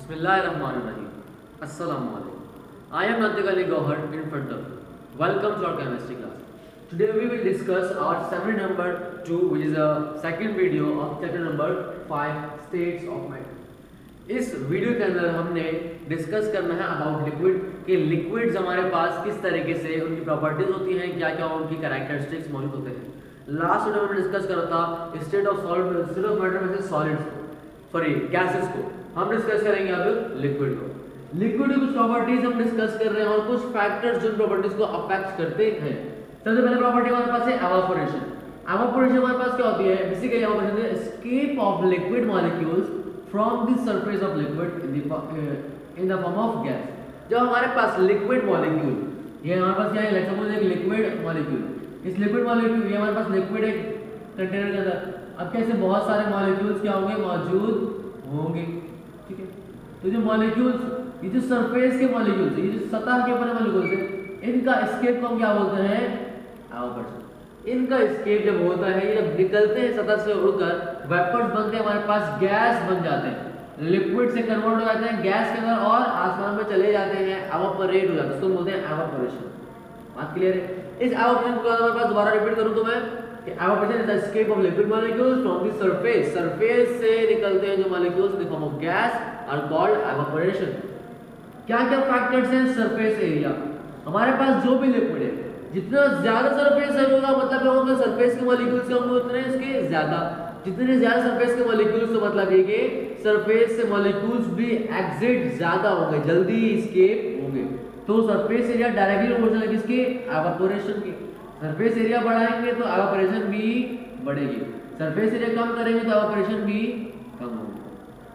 Bismillahirrahmanirrahim. Assalamu alaikum. I am Natik Ali Gohar in front of you. Welcome to our chemistry class. Today we will discuss our seminar number 2, which is a second video of chapter number 5, states of matter. इस video के अंदर हमने discuss करना है about liquid कि liquids हमारे पास किस तरीके से उनकी प्रॉपर्टीज होती हैं, क्या क्या उनकी कैरेक्टरिस्टिक्स मौजूद होते हैं। लास्ट वीडियो में डिस्कस करा था state of solid, state of matter में से सॉलिड्स को, सॉरी गैसेस को। हम डिस्कस करेंगे अब लिक्विड को। लिक्विड की कुछ प्रॉपर्टीज हम डिस्कस कर रहे हैं और कुछ फैक्टर्स जो प्रॉपर्टीज को अफेक्ट करते हैं। सबसे पहले प्रॉपर्टी हमारे पास है एवापोरेशन। एवापोरेशन हमारे पास क्या होती है? Basically evaporation is escape of liquid molecules from the surface of liquid in the form of gas. जब हमारे पास लिक्विड मॉलिक्यूल, ये हमारे पास क्या है, लेट्स सपोज एक लिक्विड मॉलिक्यूल, इस लिक्विड मॉलिक्यूल ये हमारे पास लिक्विड एक कंटेनर के अंदर, अब कैसे बहुत सारे मॉलिक्यूल्स क्या होंगे, मौजूद होंगे, ठीक है। तो जो मॉलिक्यूल्स, ये जो सरफेस के मॉलिक्यूल्स, ये जो सतह के ऊपर मॉलिक्यूल्स है, इनका एस्केप को हम क्या बोलते हैं, एवापोरेशन। इनका एस्केप जब होता है, ये जब निकलते हैं सतह से उड़कर, वेपर्स बनते हैं, हमारे पास गैस बन जाते हैं, लिक्विड से कन्वर्ट हो जाते हैं गैस के अंदर और आसमान में चले जाते हैं, एवापोरेट हो जाते हैं, इसको बोलते हैं एवापोरेशन। बात क्लियर है? इस एवापोरेशन को हमारे पास दोबारा रिपीट करूं तो मैं कि evaporation is the escape of liquid molecules from the surface. Surface से निकलते हैं जो molecules in the form of gas are called evaporation. क्या क्या फैक्टर्स हैं? सरफेस एरिया, हमारे पास जो भी लिक्विड है, जितना ज्यादा सरफेस एरिया होगा मतलब होगा सरफेस के मॉलिक्यूल्स होंगे उतने इसके ज्यादा, जितने ज्यादा सरफेस के मॉलिक्यूल्स तो मतलब ये कि सरफेस से मॉलिक्यूल्स भी एग्जिट ज्यादा होंगे, जल्दी एस्केप होंगे। तो सरफेस एरिया डायरेक्टली प्रोपोर्शनल है किसके? एवापोरेशन के। सरफेस एरिया बढ़ाएंगे तो एवापोरेशन भी बढ़ेगी, सरफेस एरिया कम करेंगे तो एवापोरेशन भी कम होगा।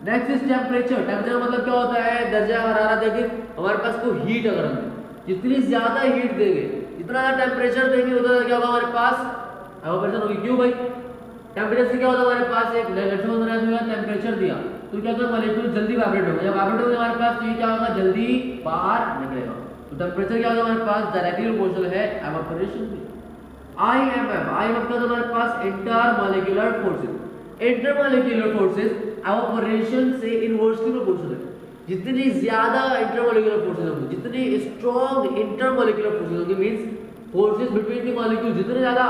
Next is temperature. टेंपरेचर मतलब क्या होता है? दर्जा हरारत देंगे हमारे पास को हीट, अगर हम जितनी ज्यादा हीट देंगे, जितना ज्यादा टेंपरेचर देंगे उतना क्या होगा हमारे पास, एवापोरेशन होगी। क्यों भाई? टेंपरेचर से क्या होता है, हमारे पास एक टेंपरेचर दिया तो क्या होगा, मॉलिक्यूल जल्दी वाइब्रेट होगा, जब वाइब्रेट होगा हमारे पास तो ये क्या होगा, जल्दी बाहर निकलेगा। तो टेंपरेचर क्या होगा हमारे पास, डायरेक्टली प्रोपोर्शनल है एवापोरेशन में। IMF का हमारे पास intermolecular forces. Intermolecular forces evaporation से इनवर्सली प्रोपोर्शनल है। जितनी ज्यादा इंटरमॉलिक्यूलर फोर्सेस होंगी, जितनी स्ट्रॉन्ग इंटरमॉलिक्यूलर फोर्सेस होंगी, means forces between the molecules, जितने ज्यादा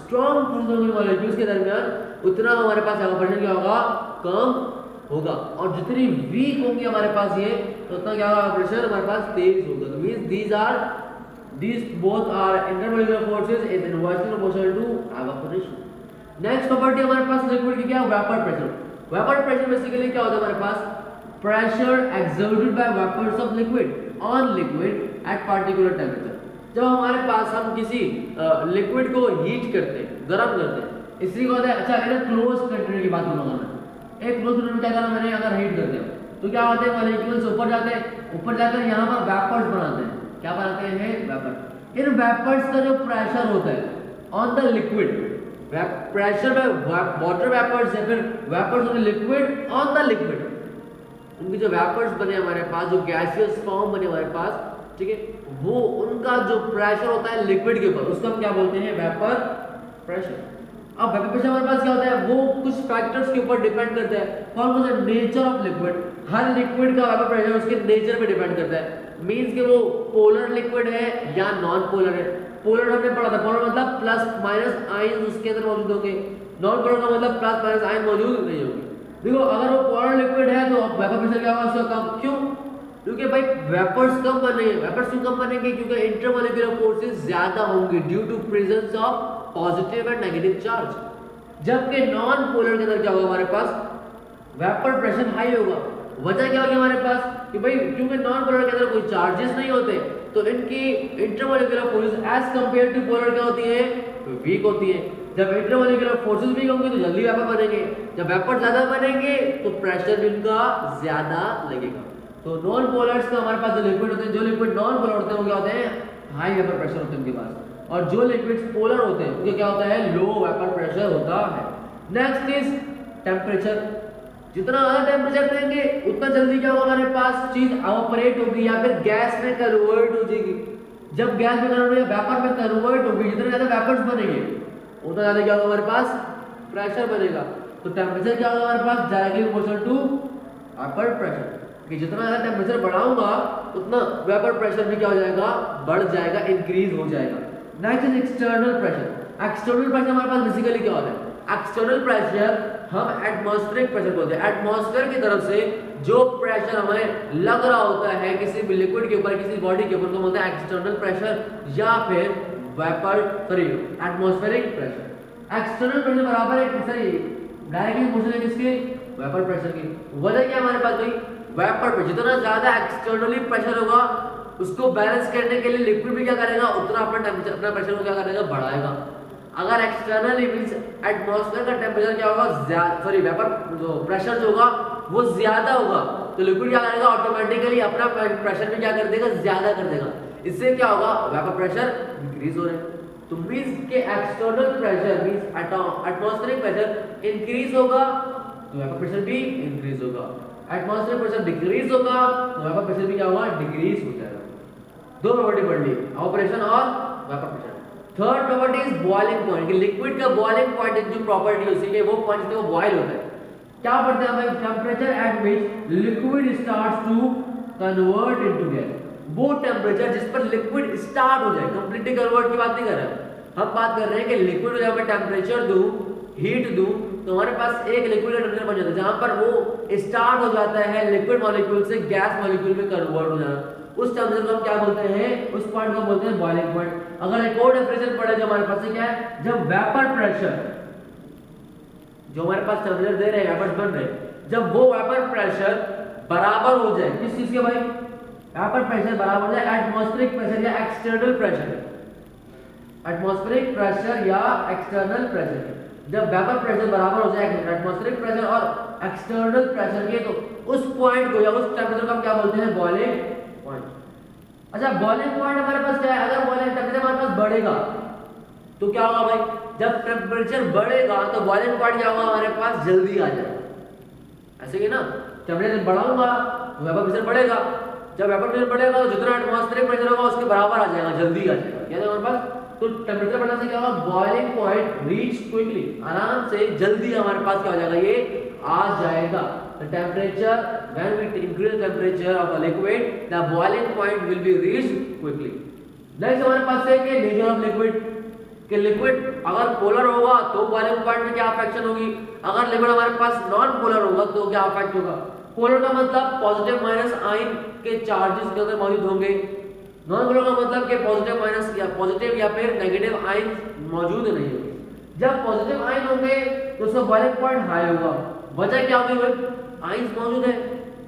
स्ट्रॉन्ग फोर्सेस होंगे मॉलिक्यूल्स के दरमियान, उतना हमारे पास एवापोरेशन क्या होगा, कम होगा। और जितनी वीक होंगी हमारे पास ये, तो उतना क्या होगा, प्रेशर हमारे पास तेज होगा। तो means these both are intermolecular forces is inversely proportional to evaporation. Next property हमारे पास लिक्विड की क्या है, vapour pressure. Vapour pressure basically क्या होता है हमारे पास, pressure exerted by vapours of liquid on liquid at particular temperature. जब हमारे पास हम किसी लिक्विड को हीट करते हैं, गर्म करते हैं, इसलिए कहते हैं, अच्छा इधर क्लोज कंटेनर की बात करूंगा मैं, एक क्लोज कंटेनर में क्या करना मैंने, अगर हीट करते हैं तो क्या होते हैं, मॉलिक्यूल्स ऊपर जाते हैं, ऊपर जाकर यहाँ पर वेपर्स बनाते हैं। क्या बनाते हैं, वेपर। इन वेपर्स का जो प्रेशर होता है on the liquid, pressure by water vapours या फिर vapours on liquid on the liquid, उनके जो वेपर्स बने हमारे पास, जो गैसियस फॉर्म बने हमारे पास, ठीक है, वो उनका जो प्रेशर होता है लिक्विड के ऊपर, उसको हम क्या बोलते हैं, वेपर प्रेशर। अब वेपर प्रेशर हमारे पास क्या होता है, वो कुछ फैक्टर्स के ऊपर डिपेंड करता है। कौन सा, nature of liquid. Her liquid का वेपर प्रेशर उसके नेचर पे डिपेंड करता है, मींस कि वो पोलर लिक्विड है या नॉन पोलर है। पोलर हमने पढ़ा था, पोलर मतलब प्लस माइनस आयन उसके अंदर मौजूद होंगे, नॉन पोलर का मतलब प्लस माइनस आयन मौजूद नहीं होंगे। देखो अगर वो पोलर लिक्विड है तो वेपर प्रेशर क्या होगा, उसका कम। क्यों? क्योंकि भाई वेपर्स कम बनेंगे। वेपर्स क्यों कम बनेंगे? क्योंकि इंटरमॉलिक्यूलर फोर्सेस ज्यादा होंगे due to presence of positive and negative charge. जबकि नॉन पोलर के अंदर क्या होगा, हमारे पास वेपर प्रेशर हाई होगा। वजह क्या होगी हमारे पास कि भाई क्योंकि नॉन पोलर के अंदर कोई चार्जेस नहीं होते, तो इनकी intermolecular forces as compare to polar क्या होती है, वीक होती है। जब इंटरमॉलिक्यूलर फोर्सेस वीक होंगे तो जल्दी वेपर बनेंगे, जब वेपर ज्यादा बनेंगे तो प्रेशर भी उनका ज्यादा लगेगा। तो नॉन पोलर्स का हमारे पास जो लिक्विड होते हैं, जो लिक्विड नॉन पोलर होते हैं वो क्या होते हैं, हाई वेपर प्रेशर होते हैं उनके पास, और जो लिक्विड्स पोलर होते हैं उनके क्या होता है, लो वेपर प्रेशर होता है। Next is temperature. जितना ज्यादा टेंपरेचर देंगे उतना जल्दी क्या होगा, हमारे पास चीज एवापोरेट होगी या फिर गैस में कन्वर्ट हो जाएगी। जब गैस में कन्वर्ट होगी, वेपर में कन्वर्ट होगी, जितने ज्यादा वेपर्स बनेंगे उतना ज्यादा क्या होगा हमारे पास, प्रेशर बनेगा। तो टेंपरेचर क्या होगा हमारे पास, directly proportional to vapour pressure. कि जितना ज़्यादा टेम्परेचर बढ़ाऊंगा उतना वेपर प्रेशर भी क्या हो जाएगा, बढ़ जाएगा, इंक्रीज हो जाएगा। Next is external pressure. External pressure हमारे पास बेसिकली क्या होता है, एक्सटर्नल प्रेशर हम एटमॉस्फेरिक प्रेशर बोलते हैं। एटमॉस्फेयर की तरफ से जो प्रेशर हमें लग रहा होता है किसी भी लिक्विड के ऊपर, किसी बॉडी के ऊपर, तो बोलते हैं एक्सटर्नल प्रेशर या फिर vapour atmospheric pressure. External pressure बराबर है सही डायरेक्टली पूछ रहे किसके, वेपर प्रेशर की। वजह क्या हमारे पास भाई, वेपर प्रेशर जितना ज्यादा एक्सटर्नली प्रेशर होगा उसको बैलेंस करने के लिए लिक्विड भी क्या करेगा, उतना अपना प्रेशर को क्या करेगा, बढ़ाएगा। अगर एक्सटर्नली मींस एटमॉस्फेयर का टेम्परेचर क्या होगा, वेपर जो प्रेशर जो होगा वो ज्यादा होगा, तो लिक्विड क्या करेगा, ऑटोमेटिकली अपना प्रेशर भी क्या कर देगा, ज्यादा कर देगा। इससे क्या होगा, वेपर प्रेशर इंक्रीज हो रहा है। तो मींस के external pressure means atmospheric pressure increase होगा तो वेपर प्रेशर भी इंक्रीज होगा। एटमॉस्फेरिक प्रेशर डिक्रीज होगा तो वेपर प्रेशर भी क्या होगा, डिक्रीज हो जाएगा। दो प्रॉपर्टी पढ़ ली, ऑपरेशन और vapour pressure. Third property is boiling point, कि लिक्विड का बॉइलिंग पॉइंट जो प्रॉपर्टी उसी के वो पॉइंट वो बॉइल होता है। क्या पढ़ते हैं भाई, temperature at which liquid starts to convert into gas. वो टेम्परेचर जिस पर लिक्विड स्टार्ट हो जाए, कंप्लीटली कन्वर्ट की बात नहीं कर रहे हैं हम, बात कर रहे हैं कि लिक्विड जब मैं टेम्परेचर दूं, हीट दूं, तो हमारे पास एक लिक्विड का टेम्परेचर बन जाता है जहां पर वो स्टार्ट हो जाता है लिक्विड मॉलिक्यूल से गैस मॉलिक्यूल में कन्वर्ट हो जाना, उस टेम्परेचर को हम क्या बोलते हैं, उस पॉइंट को बोलते हैं बॉइलिंग पॉइंट। अगर एक और टेम्परेचर पड़े जो हमारे पास क्या है, जब वेपर प्रेशर जो हमारे पास टेम्परेचर दे रहे हैं, वेपर्स बन रहे हैं, जब वो वेपर प्रेशर बराबर हो जाए किस चीज के भाई, वेपर प्रेशर बराबर हो जाए एटमॉस्फेरिक प्रेशर या एक्सटर्नल प्रेशर, एटमॉस्फेरिक प्रेशर या एक्सटर्नल प्रेशर, जब वेपर प्रेशर बराबर हो जाए एटमॉस्फेरिक प्रेशर और एक्सटर्नल प्रेशर के, तो उस पॉइंट को या उस टेम्परेचर को हम क्या बोलते हैं, बॉइलिंग पॉइंट। अच्छा, बॉइलिंग पॉइंट हमारे पास क्या है, अगर बॉइलिंग टेम्परेचर हमारे पास बढ़ेगा तो क्या होगा भाई, जब टेम्परेचर बढ़ेगा तो बॉइलिंग पॉइंट क्या होगा, हमारे पास जल्दी आ जाएगा। ऐसे ही ना, टेम्परेचर बढ़ाऊंगा तो वेपर प्रेशर बढ़ेगा, जब वेपर प्रेशर बढ़ेगा तो जितना एटमॉस्फेरिक प्रेशर होगा उसके बराबर आ जाएगा, जल्दी आ जाएगा। क्या है हमारे पास, तो टेम्परेचर बढ़ने से क्या होगा, बॉइलिंग पॉइंट रीच क्विकली, आराम से जल्दी हमारे पास क्या हो जाएगा, ये आ जाएगा। The temperature, when we increase the temperature of a liquid, the boiling point will be reached quickly. Next हमारे पास है कि nature of liquid, कि लिक्विड अगर पोलर होगा तो बॉइलिंग पॉइंट में क्या अफेक्शन होगी, अगर लिक्विड हमारे पास नॉन पोलर होगा तो क्या अफेक्ट होगा। पोलर का मतलब पॉजिटिव माइनस आयन के चार्जेस के अंदर मौजूद होंगे, नॉन पोलर का मतलब कि पॉजिटिव माइनस या पॉजिटिव या फिर नेगेटिव आयन मौजूद नहीं होंगे। जब पॉजिटिव आयन होंगे तो उसका बॉइलिंग पॉइंट हाई होगा, वजह क्या होगी, आयंस मौजूद है,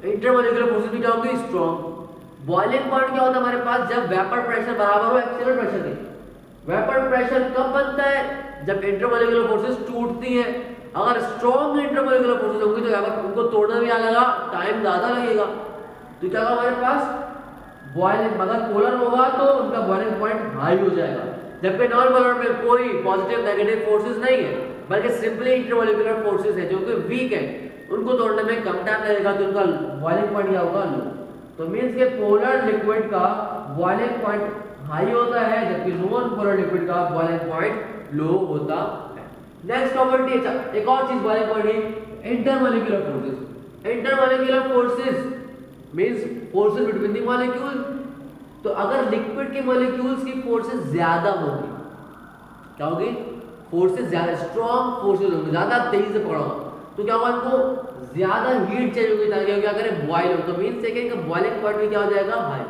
इंटरमॉलिक्यूलर फोर्सेस भी क्या होगी, स्ट्रांग। बॉइलिंग पॉइंट क्या होता है हमारे पास, जब वेपर प्रेशर बराबर हो एक्सटर्नल प्रेशर के। वेपर प्रेशर कब बनता है, जब इंटरमॉलिक्यूलर फोर्सेस टूटती हैं। अगर स्ट्रांग इंटरमॉलिक्यूलर फोर्सेस होंगी तो वेपर उनको तोड़ना भी लगेगा, टाइम ज्यादा लगेगा, तो क्या होगा हमारे पास बॉइलिंग, अगर पोलर होगा तो उनका बॉइलिंग पॉइंट हाई हो जाएगा, जबकि नॉन पोलर में कोई पॉजिटिव नेगेटिव फोर्सेस नहीं है बल्कि सिंपली इंटरमॉलिक्यूलर फोर्सेस है जो कि वीक है, उनको तोड़ने में कम टाइम लगेगा, तो उनका बॉइलिंग पॉइंट क्या होगा, लो। तो मींस के पोलर लिक्विड का बॉइलिंग पॉइंट हाई होता है जबकि नॉन पोलर लिक्विड का बॉइलिंग पॉइंट लो होता है। नेक्स्ट प्रॉपर्टी, एक और चीज बॉइलिंग पॉइंट है, intermolecular forces. Intermolecular forces means forces between the molecule. तो अगर लिक्विड के मॉलिक्यूल्स की फोर्सेस ज्यादा होगी, क्या होगी, फोर्सेस ज्यादा स्ट्रांग फोर्सेस होंगे, ज्यादा तेजी से पकड़ा होगा, तो क्या होगा, इनको ज्यादा हीट चाहिए होगी ताकि क्या करे, बॉयल हो। तो मींस से इनका बॉइलिंग पॉइंट भी क्या हो जाएगा, हाई।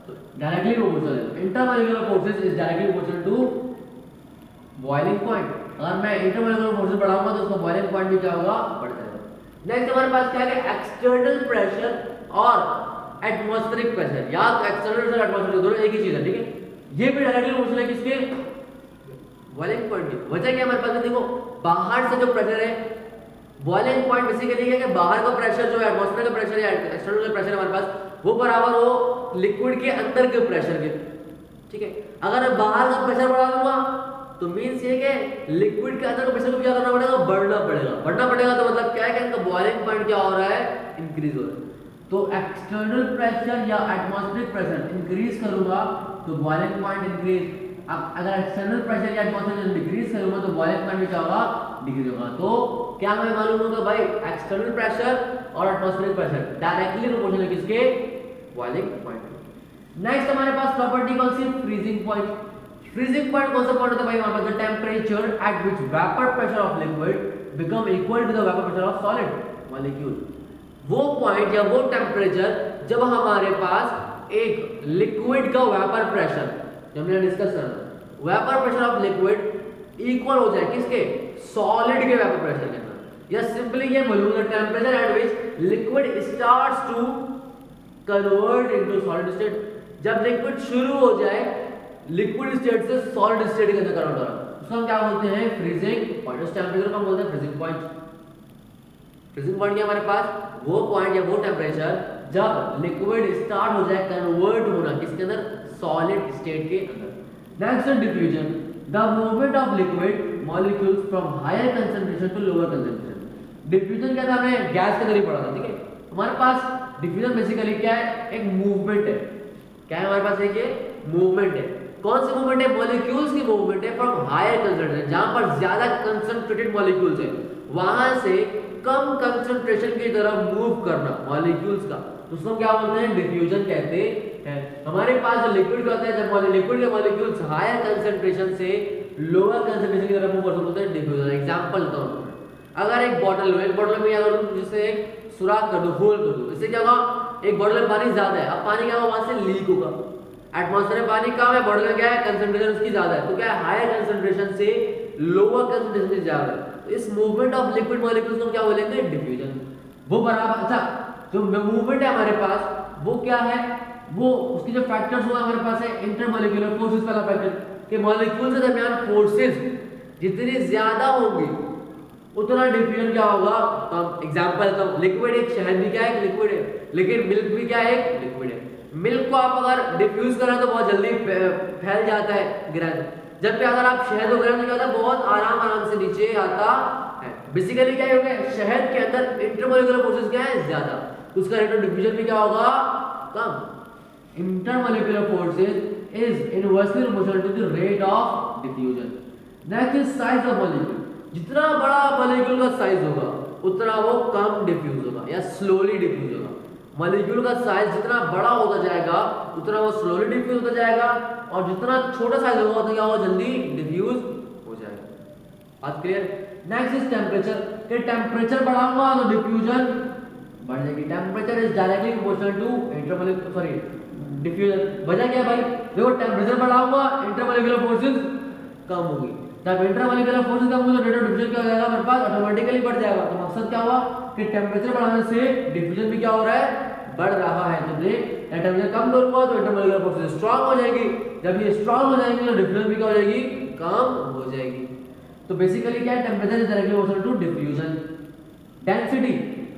तो डायरेक्टली प्रोपोर्शनल है, intermolecular forces is directly proportional to boiling point. अगर मैं इंटरमॉलिक्यूलर फोर्सेस बढ़ाऊंगा तो उसका बॉइलिंग पॉइंट भी क्या होगा, बढ़ जाएगा। नेक्स्ट हमारे पास क्या है, एक्सटर्नल प्रेशर और एटमॉस्फेरिक प्रेशर, या एक्सटर्नल प्रेशर एटमॉस्फेरिक दोनों एक ही चीज है, ठीक है। ये भी डायरेक्टली प्रोपोर्शनल है किसके, बॉइलिंग पॉइंट की। वजह क्या हमारे पास, देखो बाहर से जो प्रेशर है, बॉइलिंग पॉइंट बेसिकली है कि बाहर का प्रेशर जो है एटमॉस्फेयर का प्रेशर या एक्सटर्नल का प्रेशर हमारे पास वो बराबर हो लिक्विड के अंदर के प्रेशर के, ठीक है। अगर मैं बाहर का प्रेशर बढ़ा दूंगा तो मींस ये कि लिक्विड के अंदर का प्रेशर को क्या करना पड़ेगा, बढ़ना पड़ेगा। तो मतलब क्या है कि इनका बॉइलिंग पॉइंट क्या हो रहा है, इंक्रीज हो रहा है। तो एक्सटर्नल प्रेशर या एटमॉस्फेरिक प्रेशर इंक्रीज करूंगा तो बॉइलिंग पॉइंट इंक्रीज, अब अगर एक्सटर्नल प्रेशर या कॉन्सेंट्रेशन डिक्रीज करूंगा तो बॉइलिंग पॉइंट भी क्या होगा, डिक्रीज होगा। तो क्या हमें मालूम होगा भाई, एक्सटर्नल प्रेशर और एटमॉस्फेरिक प्रेशर डायरेक्टली प्रोपोर्शनल है किसके, बॉइलिंग पॉइंट। नेक्स्ट हमारे पास प्रॉपर्टी कौन सी, फ्रीजिंग पॉइंट। फ्रीजिंग पॉइंट कौन सा पॉइंट होता है भाई, हमारे पास the temperature at which vapour pressure of liquid become equal to the vapour pressure of solid molecule. वो पॉइंट या वो टेंपरेचर जब हमारे पास एक लिक्विड का वेपर प्रेशर, जो हमने डिस्कस करना, vapour pressure of liquid equal हो जाए किसके, सॉलिड के वेपर प्रेशर के अंदर। या सिंपली ये बोलूं the temperature at which liquid starts to convert into solid state. जब लिक्विड शुरू हो जाए लिक्विड स्टेट से सॉलिड स्टेट के अंदर कन्वर्ट हो रहा है, उसको हम क्या बोलते हैं, फ्रीजिंग पॉइंट। उस टेंपरेचर को हम बोलते हैं फ्रीजिंग पॉइंट। फ्रीजिंग पॉइंट क्या हमारे पास, वो पॉइंट या वो टेंपरेचर जब लिक्विड स्टार्ट हो जाए कन्वर्ट होना किसके अंदर, सॉलिड स्टेट के अंदर। नेक्स्ट है diffusion, the movement of liquid molecules from higher concentration to lower concentration. Diffusion क्या था, हमें गैस के अंदर ही पढ़ा था, ठीक है। हमारे पास डिफ्यूजन बेसिकली क्या है, एक मूवमेंट है। क्या है हमारे पास, एक ये मूवमेंट है। कौन सी मूवमेंट है, मॉलिक्यूल्स की मूवमेंट है फ्रॉम हायर कंसंट्रेशन, जहां पर ज्यादा कंसंट्रेटेड मॉलिक्यूल्स है वहां से कम कंसंट्रेशन की तरफ मूव करना मॉलिक्यूल्स का, उसको क्या बोलते हैं, डिफ्यूजन कहते हैं। हमारे पास जो लिक्विड होता है, जब लिक्विड के मॉलिक्यूल्स हायर कंसंट्रेशन से लोअर कंसंट्रेशन की तरफ मूव करते बोलते हैं डिफ्यूजन। एग्जांपल दो, अगर एक बॉटल में अगर तुम जिससे एक सुराख कर दो, होल कर दो, इससे क्या होगा, एक बॉटल में पानी ज्यादा है, अब पानी क्या होगा, वहां से लीक होगा। एटमॉस्फेयर में पानी कम है, बॉटल में क्या है, कंसंट्रेशन उसकी ज्यादा है, तो क्या है, हायर कंसंट्रेशन से लोअर कंसंट्रेशन से ज्यादा है। तो इस मूवमेंट ऑफ लिक्विड मॉलिक्यूल्स को क्या बोलेंगे, डिफ्यूजन। वो बराबर, अच्छा जो मूवमेंट है हमारे पास वो क्या है, वो उसकी जो फैक्टर्स हुआ हमारे पास है, इंटरमॉलिक्यूलर फोर्सेस वाला फैक्टर, कि मॉलिक्यूल्स के दरमियान फोर्सेस जितनी ज्यादा होंगी उतना डिफ्यूजन क्या होगा कम। एग्जांपल तो लिक्विड, एक शहद भी क्या है, लिक्विड है, लेकिन मिल्क भी क्या है, लिक्विड है। मिल्क को आप अगर डिफ्यूज करें तो बहुत जल्दी फैल जाता है, गिरा, जबकि अगर आप शहद को गिराएं तो क्या होता है, बहुत आराम से नीचे आता है। बेसिकली क्या हो गया, शहद के अंदर इंटरमॉलिक्यूलर फोर्सेस क्या है, ज्यादा, उसका रेट ऑफ डिफ्यूजन भी क्या होगा, कम। Intermolecular forces is inversely proportional to the rate of diffusion. Next is size of molecule, जितना बड़ा मॉलिक्यूल का साइज होगा उतना वो कम डिफ्यूज होगा या स्लोली डिफ्यूज होगा। मॉलिक्यूल का साइज जितना बड़ा होता जाएगा उतना वो स्लोली डिफ्यूज होता जाएगा, और जितना छोटा साइज होगा उतना क्या होगा, जल्दी डिफ्यूज हो जाएगा। बात क्लियर। नेक्स्ट इज टेंपरेचर, कि टेंपरेचर बढ़ाऊंगा तो डिफ्यूजन बढ़ जाएगी। Temperature is directly proportional to intermolecular, sorry diffusion. वजह क्या है भाई, देखो टेंपरेचर बढ़ाऊंगा इंटरमॉलिक्यूलर फोर्सेस कम होगी, जब इंटरमॉलिक्यूलर फोर्सेस कम होगी तो रेट ऑफ डिफ्यूजन क्या हो जाएगा, हमारे पास ऑटोमेटिकली बढ़ जाएगा। तो मकसद क्या हुआ कि टेंपरेचर बढ़ाने से डिफ्यूजन भी क्या हो रहा है, बढ़ रहा है। तो टेंपरेचर कम करूंगा तो इंटरमॉलिक्यूलर फोर्सेस स्ट्रांग हो जाएगी, जब ये स्ट्रांग हो जाएंगी तो डिफ्यूजन भी क्या हो जाएगी, कम हो जाएगी। तो बेसिकली क्या है, temperature is directly proportional to diffusion. Density,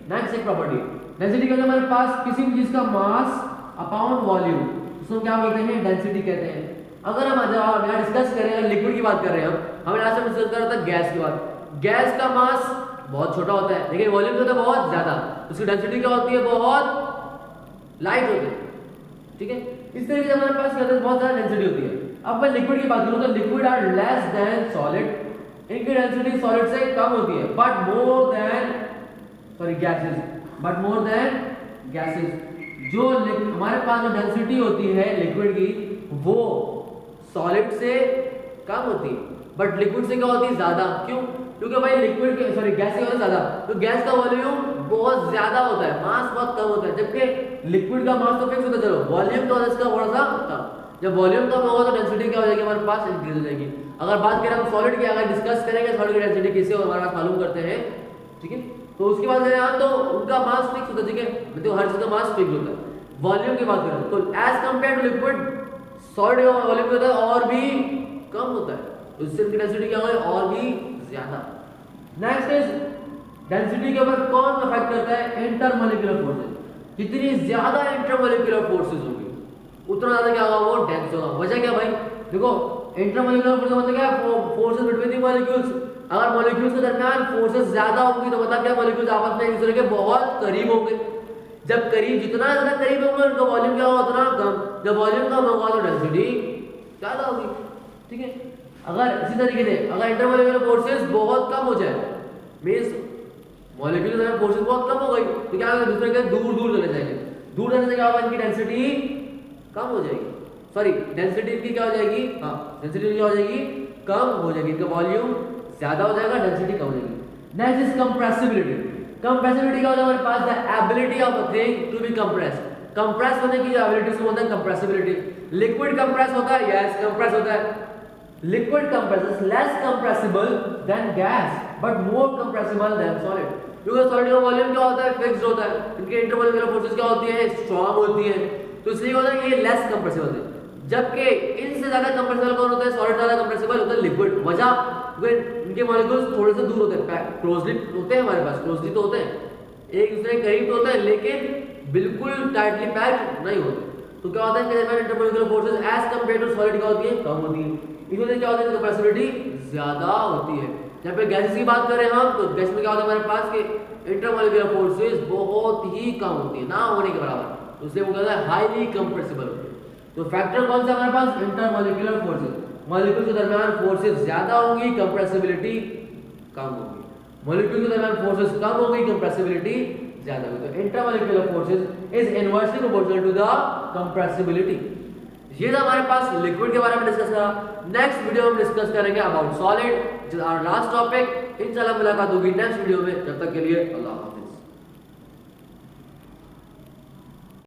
next एक प्रॉपर्टी, डेंसिटी कहते हैं हमारे पास किसी भी चीज का मास अपॉन वॉल्यूम, उसको क्या बोलते हैं, डेंसिटी कहते हैं। अगर हम यहाँ डिस्कस करें, लिक्विड की बात कर रहे हैं हम लास्ट में डिस्कस कर रहा था गैस की बात। गैस का मास बहुत छोटा होता है लेकिन वॉल्यूम होता है बहुत ज्यादा, उसकी डेंसिटी क्या होती है, बहुत लाइट होती है, ठीक है। इस तरीके से हमारे पास बहुत ज्यादा डेंसिटी होती है। अब मैं लिक्विड की बात करूं तो liquid are less than solid, इनकी डेंसिटी सॉलिड से कम होती है, but more than gases, but more than gases. जो हमारे पास जो डेंसिटी होती है लिक्विड की वो सॉलिड से कम होती है, बट लिक्विड से क्या होती है, ज्यादा। क्यों? क्योंकि भाई लिक्विड के गैस से ज्यादा, तो गैस का वॉल्यूम बहुत ज्यादा होता है, मास बहुत कम होता है, जबकि लिक्विड का मास तो फिक्स होता है, चलो वॉल्यूम तो इसका थोड़ा सा कम। जब वॉल्यूम कम होगा तो डेंसिटी क्या हो जाएगी, हमारे पास इंक्रीज हो जाएगी। अगर बात करें हम सॉलिड की, अगर डिस्कस करेंगे सॉलिड की डेंसिटी कैसे हमारे पास मालूम करते हैं, ठीक है। तो उसकी बात करें तो उनका मास फिक्स होता है, ठीक है, मतलब हर चीज का मास फिक्स होता है। वॉल्यूम की बात करें तो as compare to liquid solid का वॉल्यूम होता है और भी कम होता है, तो इससे उनकी डेंसिटी क्या होगी, और भी ज्यादा। नेक्स्ट इज डेंसिटी के ऊपर कौन अफेक्ट करता है, इंटरमॉलिक्यूलर फोर्सेस। जितनी ज्यादा इंटरमॉलिक्यूलर फोर्सेस होंगी उतना ज्यादा क्या होगा, वो डेंस होगा। वजह क्या भाई, देखो इंटरमॉलिक्यूलर फोर्सेस मतलब क्या है, फोर्सेस बिटवीन द मॉलिक्यूल्स। अगर मॉलिक्यूल्स के दरमियान फोर्सेस ज्यादा होंगी तो मतलब क्या, मॉलिक्यूल्स आपस में एक दूसरे के बहुत करीब होंगे। जब करीब, जितना ज्यादा करीब होंगे उनका वॉल्यूम क्या होगा, उतना कम। जब वॉल्यूम कम होगा तो डेंसिटी ज्यादा होगी। ठीक है। अगर इसी तरीके से अगर इंटरमॉलिक्यूलर फोर्सेस बहुत कम हो जाए, मींस मॉलिक्यूलर फोर्सेस बहुत कम हो गई, तो क्या होगा, दूसरे के दूर दूर चले जाएंगे। दूर जाने से क्या होगा, इनकी डेंसिटी कम हो जाएगी, सॉरी डेंसिटी इनकी क्या हो जाएगी, हाँ डेंसिटी क्या हो जाएगी, कम हो जाएगी, इनका वॉल्यूम ज्यादा हो जाएगा, डेंसिटी कम हो जाएगी। Next is compressibility. कंप्रेसिबिलिटी क्या होता है हमारे पास, the ability of a thing to be compressed. Compress होने की जो एबिलिटी उसको बोलते हैं कंप्रेसिबिलिटी। लिक्विड कंप्रेस होता है, यस कंप्रेस होता है। Liquid compress is less compressible than gas but more compressible than solid. क्योंकि सॉलिड का वॉल्यूम क्या होता है, फिक्स्ड होता है, इनके इंटरमॉलिक्यूलर फोर्सेस क्या होती है, स्ट्रांग होती है, तो इसलिए होता है कि ये लेस कंप्रेसिबल है। जबकि इनसे ज्यादा कंप्रेसिबल कौन होता है, सॉलिड ज्यादा कंप्रेसिबल होता है लिक्विड। वजह इनके मॉलिक्यूल्स थोड़े से दूर होते हैं, क्लोजली होते हैं, हमारे पास क्लोजली तो होते हैं, एक दूसरे के करीब तो होते हैं, लेकिन बिल्कुल टाइटली पैक्ड नहीं होते। तो क्या होता है कि intermolecular forces as compared to solid क्या होती है, कम होती है। इसमें क्या होता है, कंप्रेसिबिलिटी ज्यादा होती है। जब पे गैसेस की बात करें हम, तो गैस में क्या होता है हमारे पास कि इंटरमॉलिक्यूलर फोर्सेस बहुत ही कम होती है, ना होने के बराबर, तो उससे वो कहता है हाईली कंप्रेसिबल होती है। तो फैक्टर कौन सा हमारे पास, इंटरमॉलिक्यूलर फोर्सेस। मॉलिक्यूल के दरमियान फोर्सेस ज्यादा होंगी, कंप्रेसिबिलिटी कम होगी। मॉलिक्यूल के दरमियान फोर्सेस कम होगी, कंप्रेसिबिलिटी ज्यादा होगी। तो intermolecular forces is inversely proportional to the compressibility. ये था हमारे पास लिक्विड के बारे में डिस्कस करा। नेक्स्ट वीडियो में डिस्कस करेंगे अबाउट सॉलिड, जो आवर लास्ट टॉपिक। इंशाल्लाह मुलाकात होगी नेक्स्ट वीडियो में, जब तक के लिए अल्लाह हाफिज।